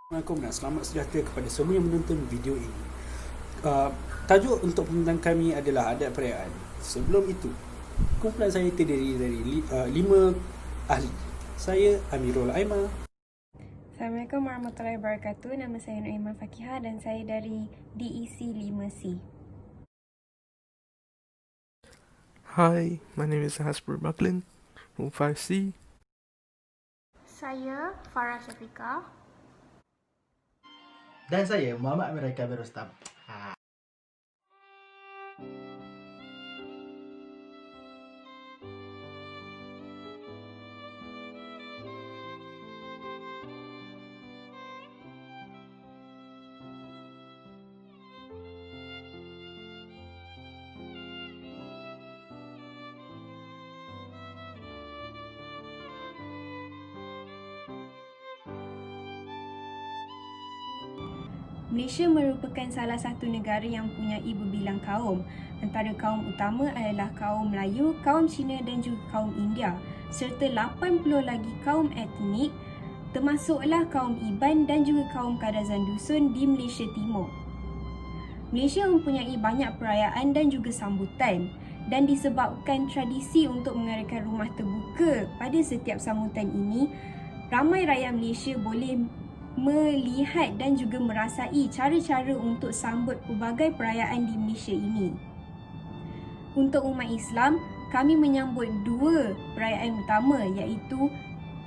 Assalamualaikum dan selamat sejahtera kepada semua yang menonton video ini. Tajuk untuk pembincangan kami adalah adat perayaan. Sebelum itu, kumpulan saya terdiri dari 5 ahli. Saya Amirul Aimah. Assalamualaikum warahmatullahi wabarakatuh. Nama saya Nuaiman Fakihah dan saya dari DEC 5C. Hi, my name is Hasbur Buckland from 5C. Saya Farah Syafiqah. Dan saya Muhammad Amir Kabir Rustam. Malaysia merupakan salah satu negara yang mempunyai berbilang kaum. Antara kaum utama adalah kaum Melayu, kaum Cina dan juga kaum India, serta 80 lagi kaum etnik, termasuklah kaum Iban dan juga kaum Kadazan Dusun di Malaysia Timur. Malaysia mempunyai banyak perayaan dan juga sambutan, dan disebabkan tradisi untuk mengadakan rumah terbuka pada setiap sambutan ini, ramai rakyat Malaysia boleh melihat dan juga merasai cara-cara untuk sambut pelbagai perayaan di Malaysia ini. Untuk umat Islam, kami menyambut dua perayaan utama iaitu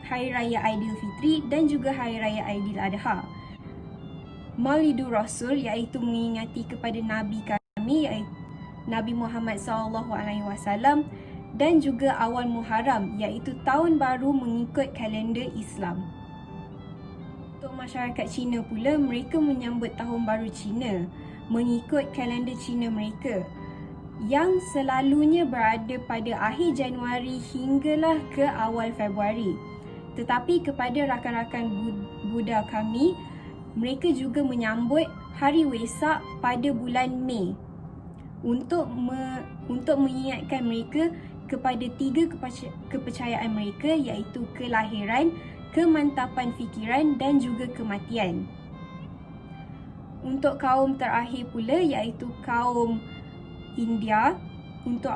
Hari Raya Aidilfitri dan juga Hari Raya Aidiladha. Maulidur Rasul iaitu mengingati kepada Nabi kami iaitu Nabi Muhammad SAW, dan juga Awal Muharram iaitu tahun baru mengikut kalender Islam. Untuk masyarakat Cina pula, mereka menyambut Tahun Baru Cina mengikut kalender Cina mereka yang selalunya berada pada akhir Januari hinggalah ke awal Februari. Tetapi kepada rakan-rakan Buddha kami, mereka juga menyambut Hari Wesak pada bulan Mei untuk mengingatkan mereka kepada tiga kepercayaan mereka iaitu kelahiran, kemantapan fikiran dan juga kematian. Untuk kaum terakhir pula iaitu kaum India, untuk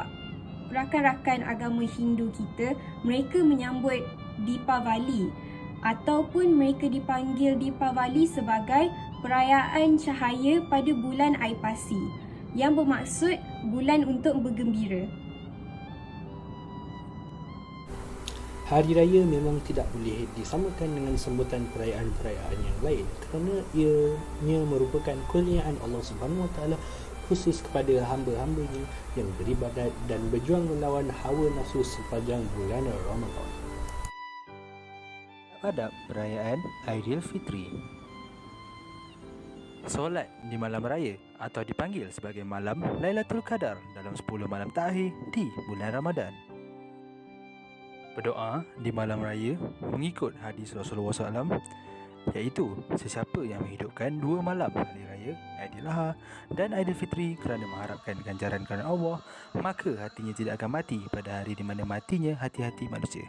rakan-rakan agama Hindu kita, mereka menyambut Deepavali ataupun mereka dipanggil Deepavali sebagai perayaan cahaya pada bulan Aipasi yang bermaksud bulan untuk bergembira. Hari Raya memang tidak boleh disamakan dengan sambutan perayaan-perayaan yang lain kerana ianya merupakan kurniaan Allah Subhanahu Wa Taala khusus kepada hamba-hambanya yang beribadat dan berjuang melawan hawa nafsu sepanjang bulan Ramadan. Adab perayaan Aidilfitri. Solat di malam raya atau dipanggil sebagai malam Lailatul Qadar dalam 10 malam terakhir di bulan Ramadan. Berdoa di malam raya mengikut hadis Rasulullah SAW, iaitu sesiapa yang menghidupkan 2 malam hari raya Aidiladha dan Aidilfitri kerana mengharapkan ganjaran kerana Allah, maka hatinya tidak akan mati pada hari di mana matinya hati-hati manusia.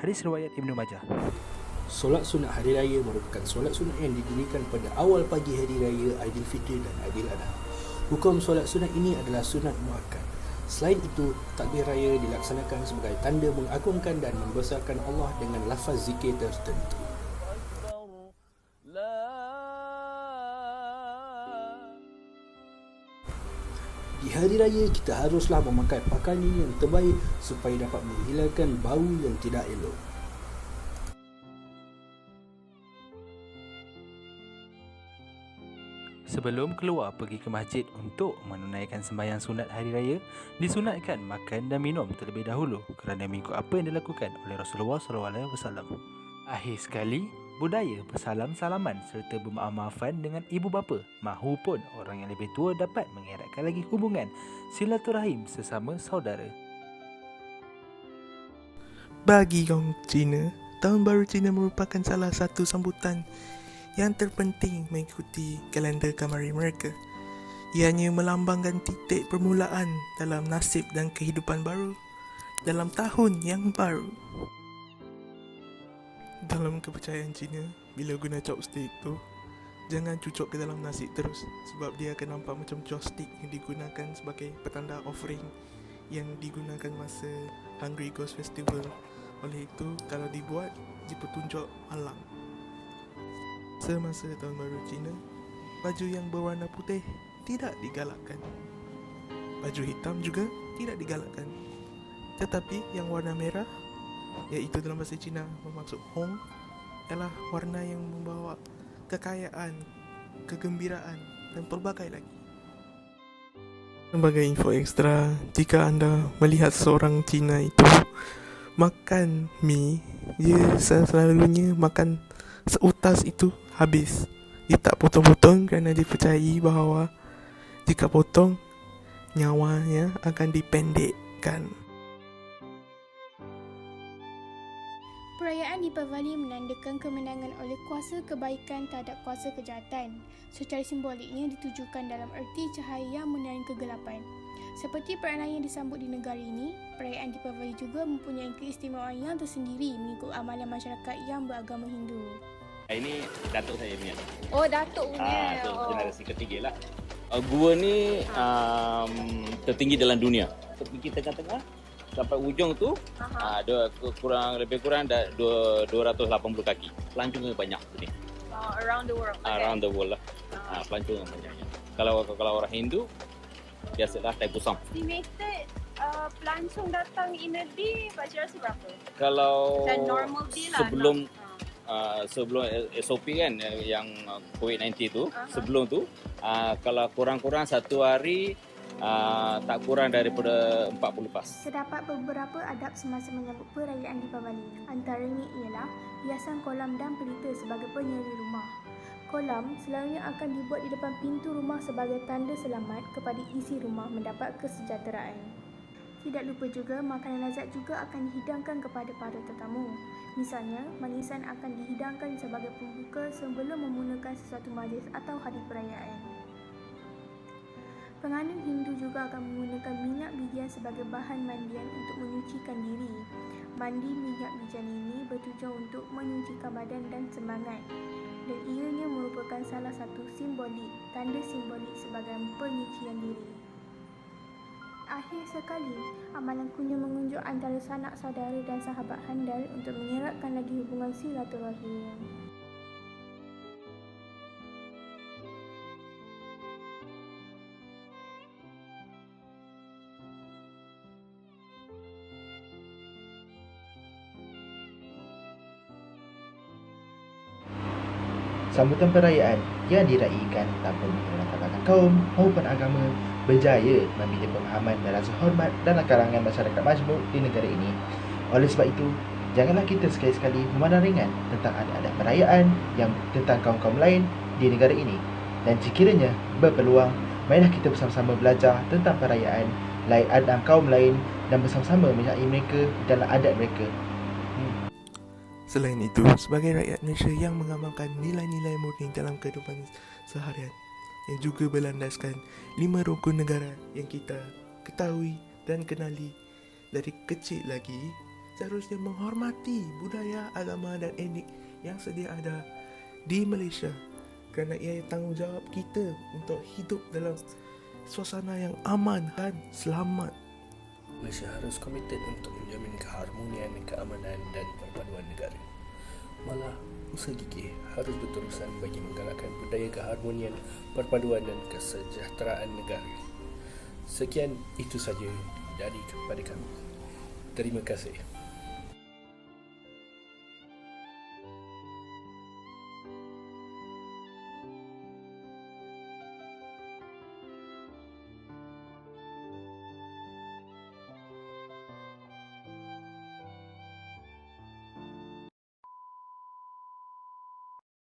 Hadis riwayat Ibnu Majah. Solat sunat hari raya merupakan solat sunat yang didirikan pada awal pagi hari raya Aidilfitri dan Aidiladha. Hukum solat sunat ini adalah sunat muakkad. Selain itu, takbir raya dilaksanakan sebagai tanda mengagungkan dan membesarkan Allah dengan lafaz zikir tertentu. Di hari raya, kita haruslah memakai pakaian yang terbaik supaya dapat menghilangkan bau yang tidak elok. Sebelum keluar pergi ke masjid untuk menunaikan sembahyang sunat hari raya, disunatkan makan dan minum terlebih dahulu kerana mengikut apa yang dilakukan oleh Rasulullah SAW. Akhir sekali, budaya bersalam-salaman serta bermaaf-maafan dengan ibu bapa mahupun orang yang lebih tua dapat mengeratkan lagi hubungan silaturahim sesama saudara. Bagi kaum Cina, Tahun Baru Cina merupakan salah satu sambutan yang terpenting mengikuti kalender kamari mereka. Ianya melambangkan titik permulaan dalam nasib dan kehidupan baru dalam tahun yang baru. Dalam kepercayaan Cina, bila guna chopstick tu, jangan cucuk ke dalam nasi terus, sebab dia akan nampak macam joystick yang digunakan sebagai petanda offering yang digunakan masa Hungry Ghost Festival. Oleh itu, kalau dibuat di petunjuk alam. Semasa Tahun Baru Cina, baju yang berwarna putih tidak digalakkan. Baju hitam juga tidak digalakkan. Tetapi yang warna merah, iaitu dalam bahasa Cina bermaksud Hong, adalah warna yang membawa kekayaan, kegembiraan dan pelbagai lagi. Sebagai info ekstra, jika anda melihat seorang Cina itu makan mie, dia selalunya makan seutas itu habis. Dia tak potong-potong kerana dia percayai bahawa jika potong, nyawanya akan dipendekkan. Perayaan Deepavali menandakan kemenangan oleh kuasa kebaikan terhadap kuasa kejahatan. Secara simboliknya ditujukan dalam erti cahaya yang menerangi kegelapan. Seperti perayaan yang disambut di negara ini, perayaan Deepavali juga mempunyai keistimewaan yang tersendiri mengikut amalan masyarakat yang beragama Hindu. Ini datuk saya punya. Oh, datuk punya. Tu generasi ketiga lah. Gua ni tertinggi dalam dunia. Tertinggi tengah-tengah sampai ujung tu lebih kurang 280 kaki. Pelancong banyak sini. Around the world. Around the world lah. Pelancong banyaknya. Kalau orang Hindu biasalah Taipusam. Estimated pelancong datang in a day, Pak Cik rasa berapa? Kalau Dan normal day lah. sebelum SOP kan yang COVID-19 tu, sebelum tu kalau kurang-kurang satu hari tak kurang daripada 40 pas. Terdapat beberapa adab semasa menyambut perayaan Deepavali. Antaranya ialah hiasan kolam dan pelita sebagai penyeri rumah. Kolam selalunya akan dibuat di depan pintu rumah sebagai tanda selamat kepada isi rumah mendapat kesejahteraan. Tidak lupa juga, makanan lazat juga akan dihidangkan kepada para tetamu. Misalnya, manisan akan dihidangkan sebagai pembuka sebelum memulakan sesuatu majlis atau hari perayaan. Penganut Hindu juga akan menggunakan minyak bijian sebagai bahan mandian untuk menyucikan diri. Mandi minyak bijian ini bertujuan untuk menyucikan badan dan semangat, dan ianya merupakan salah satu tanda simbolik sebagai penyucian diri. Akhir sekali, amalan kunjung mengunjuk antara sanak saudara dan sahabat handal untuk mengeratkan lagi hubungan silaturahim. Sambutan perayaan yang diraikan tanpa menggunakan kaum maupun agama berjaya membina pemahaman dan rasa hormat dalam kalangan masyarakat majmuk di negara ini. Oleh sebab itu, janganlah kita sekali-sekali memandang ringan tentang adab-adab perayaan yang tentang kaum-kaum lain di negara ini. Dan sekiranya berpeluang, marilah kita bersama-sama belajar tentang perayaan lain adab kaum lain dan bersama-sama menyertai mereka dalam adat mereka. Selain itu, sebagai rakyat Malaysia yang mengamalkan nilai-nilai murni dalam kehidupan seharian yang juga berlandaskan 5 rukun negara yang kita ketahui dan kenali dari kecil lagi, seharusnya menghormati budaya, agama dan etnik yang sedia ada di Malaysia, kerana ia tanggungjawab kita untuk hidup dalam suasana yang aman dan selamat. Malaysia harus komited untuk menjamin keharmonian, keamanan dan perpaduan negara. Malah, usaha gigih harus berterusan bagi menggalakkan budaya keharmonian, perpaduan dan kesejahteraan negara. Sekian itu saja dari kepada kami. Terima kasih.